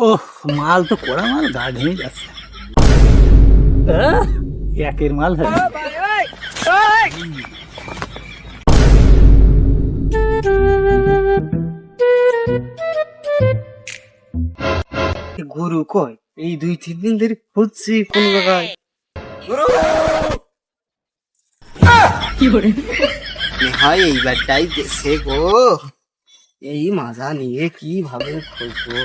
ওহ, মাল তো কড়া মাল, গা ঘেমে যাচ্ছে। একের মাল হয়। গুরু কই? এই 2-3 দিন ধরে খুঁজছি কোন জায়গায়। গুরু হয় এইবারটাই দেশে গো। এই মাজা নিয়ে কিভাবে খুঁজবো?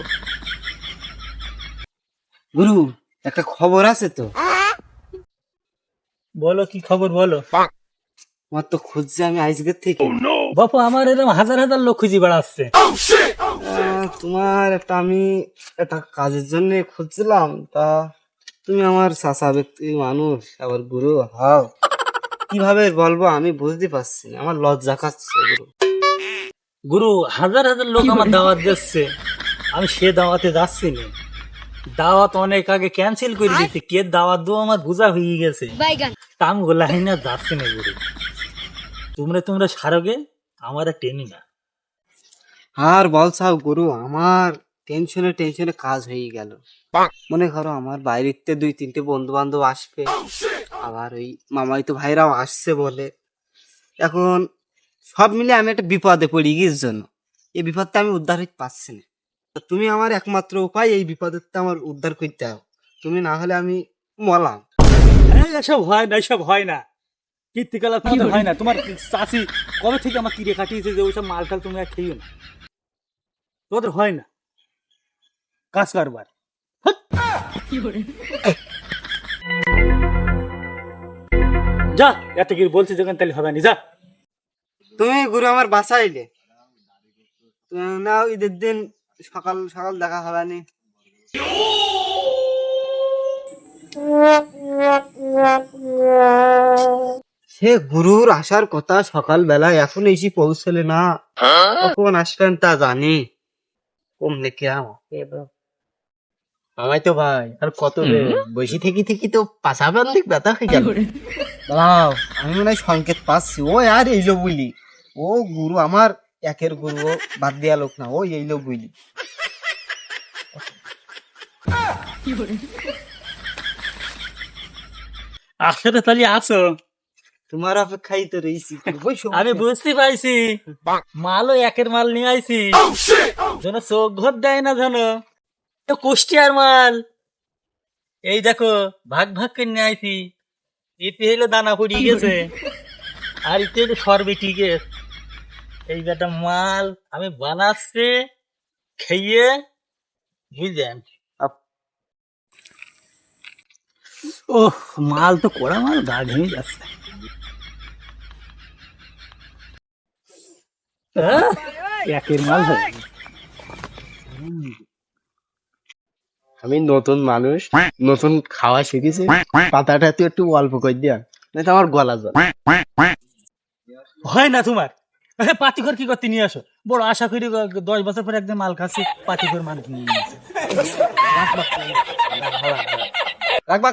গুরু, একটা খবর আছে তো। বলো, কি খবর বলো। আমার তো খুঁজছি আমি আজকের থেকে। বাপু, আমার এরকম হাজার হাজার লোক খুঁজি বেড়াচ্ছে। তোমার আমি একটা কাজের জন্য খুঁজছিলাম, তা তুমি আমার চাচা ব্যক্তি মানুষ, আবার গুরু হাও, কিভাবে বলবো আমি বুঝতে পারছি না, আমার লজ্জা খাচ্ছে গুরু। গুরু, হাজার হাজার লোক আমার দাওয়াত দিচ্ছে, আমি সে দাওয়াতে যাচ্ছি না। দাওয়াত অনেক আগে ক্যান্সেল করে দিচ্ছি, কে দাওয়াত দেবো আমার বোঝা হয়ে গেছে। তা আমি গোলাই না যাচ্ছি না গুরু। তোমরা সারোগে, আমার টেনি না। আর বলছাও গুরু, আমার টেনশনে কাজ হয়ে গেল। মনে করো আমার বাইরেতে 2-3টে বন্ধু বান্ধব আসবে, আবার ওই মামাই তো ভাইরাও আসছে বলে। এখন সব মিলে আমি একটা বিপদে পড়ি গিয়ের জন্য, এই বিপদটা আমি উদ্ধার হইতে পারছি না। তো তুমি আমার একমাত্র উপায়, এই বিপদের আমার উদ্ধার করতে হবে। তুমি না হলে আমি মলাম। এসব হয় না, এসব হয় না। কীর্তিকলাপ তোমাদের হয় না। তোমার চাষি কবে থেকে আমার কিরে কাটিয়েছে যে ওইসব মালটাল তুমি আর খেয়েও না। তোমাদের হয় না কাজ কারবার। যা, এত কি বলছি যখন তাহলে হবে না, যা। তুমি গুরু আমার বাঁচাইলে, না ঈদের দিন সকাল সকাল দেখা হবে না। সে গুরুর আসার কথা সকালবেলা, এখন এসে পৌঁছলে না, কখন আসবেন তা জানি। কমলে কে আমায় তো ভাই আর কত বসে থেকে তো পাশাপান দিক ব্যথা হয়ে গেল। দাঁড়াও, আমি মনে হয় সংকেত পাচ্ছি। ও আর এইলো বুঝলি, ও গুরু আমার একের গুরু, ও বাদ দেয়া লোক না, ও এইলো বুঝলি। আসলে তাহলে আছো, তোমার অপেক্ষাই তো রয়েছি। আমি বুঝতে পাইছি। মালও একের মাল নিয়ে আইছি, যেন চোখ ঘর দেয় না, যেন কুষ্টিয়ার মাল। এই দেখো, ভাগ ভাগ করে নিয়ে আইছি। এতে হলো দানা পড়িয়ে গেছে, আর এতে হলো সরবে টিকে। এই বেটা মাল আমি বানাচ্ছি, খেয়ে বুঝলেন। ওহ, মাল তো কড়া মাল, গা ঘেমে যাচ্ছে। একের মাল হয়। আমি নতুন মানুষ, নতুন খাওয়া শিখেছি, পাতাটা তুই একটু অল্প করে দিয়া, নাই তো আমার গলা জল। হয় না তোমার। পাতিঘর কি করতে নিয়ে আসো? বড় আশা করি 10 বছর পরে একদম মাল খাচ্ছি, পাতিঘর মাল নিয়ে নিয়েছে। রাখবা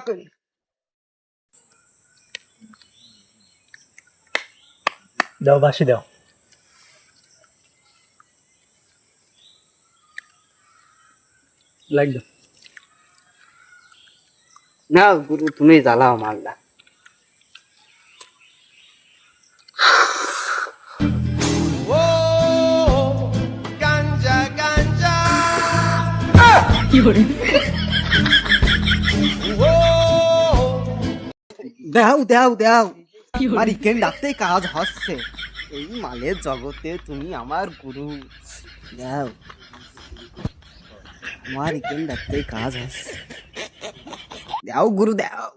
দাও, বাসি দাও। লাগবে না গুরু, তুমি জ্বালাও মালটা। দেও দেও দেও, আমার ইকেন ডাকতে কাজ হচ্ছে। এই মালের জগতে তুমি আমার গুরু। দেও, আমার ইকেন ডাকতে কাজ হচ্ছে। দেও গুরু, দেও।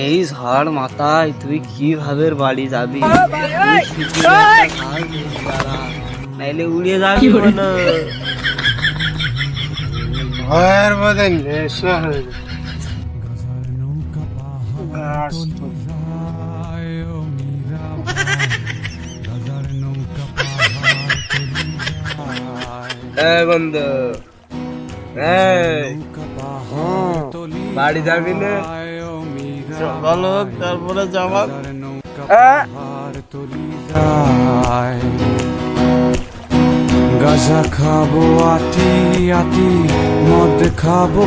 এই ঝড় মাথায় তুই কিভাবে বাড়ি যাবি? নাইলে উড়িয়ে যাবি বলো। ভয়ের মধ্যে নেশা হয়ে বন্ধু, বাড়ি যাবি না? সকাল হোক তারপরে যাওয়া। গাজা খাবো আটি আটি, মদ খাবো